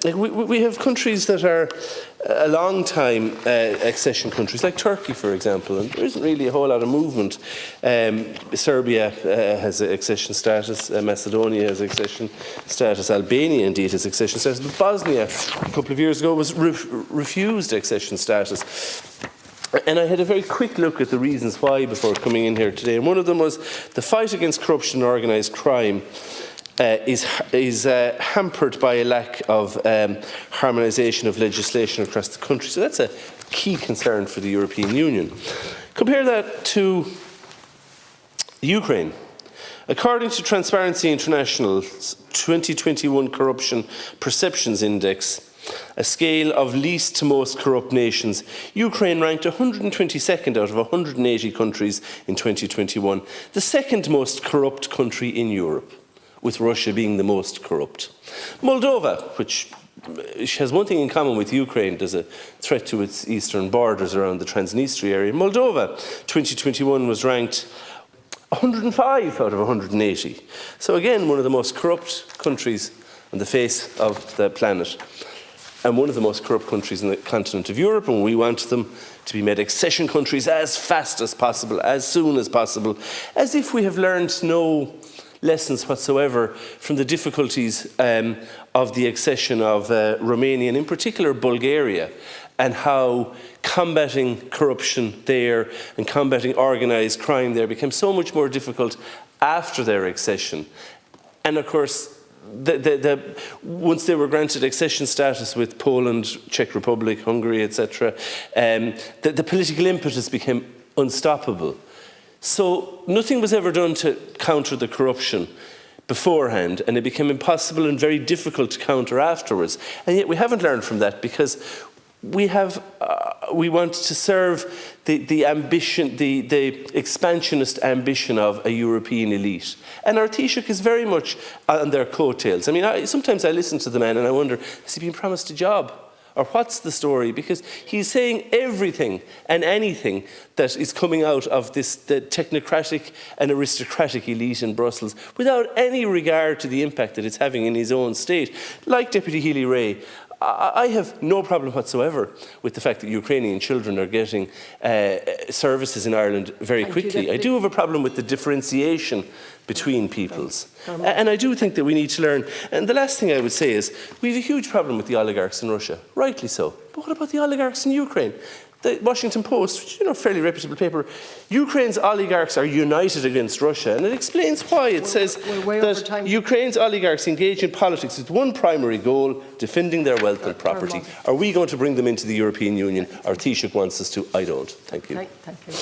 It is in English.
we have countries that are a long time accession countries, like Turkey, for example, and there isn't really a whole lot of movement. Serbia has accession status, Macedonia has accession status, Albania indeed has accession status, but Bosnia a couple of years ago was refused accession status. And I had a very quick look at the reasons why before coming in here today, and one of them was the fight against corruption and organised crime is hampered by a lack of harmonisation of legislation across the country. So that's a key concern for the European Union. Compare that to Ukraine. According to Transparency International's 2021 Corruption Perceptions Index, a scale of least to most corrupt nations, Ukraine ranked 122nd out of 180 countries in 2021, the second most corrupt country in Europe, with Russia being the most corrupt. Moldova, which has one thing in common with Ukraine, there's a threat to its eastern borders around the Transnistria area. Moldova, 2021, was ranked 105 out of 180. So again, one of the most corrupt countries on the face of the planet, and one of the most corrupt countries in the continent of Europe, and we want them to be made accession countries as fast as possible, as soon as possible, as if we have learned no lessons whatsoever from the difficulties of the accession of Romania, and in particular Bulgaria, and how combating corruption there and combating organised crime there became so much more difficult after their accession. And of course, once they were granted accession status with Poland, Czech Republic, Hungary, etc., the political impetus became unstoppable. So nothing was ever done to counter the corruption beforehand, and it became impossible and very difficult to counter afterwards. And yet we haven't learned from that, because we want to serve the ambition, the expansionist ambition of a European elite. And our Taoiseach is very much on their coattails. I mean, sometimes I listen to the man and I wonder, has he been promised a job? Or what's the story? Because he's saying everything and anything that is coming out of the technocratic and aristocratic elite in Brussels without any regard to the impact that it's having in his own state. Like Deputy Healy-Rae, I have no problem whatsoever with the fact that Ukrainian children are getting services in Ireland very quickly. I do have a problem with the differentiation between peoples. And I do think that we need to learn. And the last thing I would say is, we have a huge problem with the oligarchs in Russia, rightly so. But what about the oligarchs in Ukraine? The Washington Post, which is a fairly reputable paper, Ukraine's oligarchs are united against Russia, and it explains why. It says that Ukraine's oligarchs engage in politics with one primary goal, defending their wealth and property. Are we going to bring them into the European Union? Our Taoiseach wants us to. I don't. Thank you. Thank you.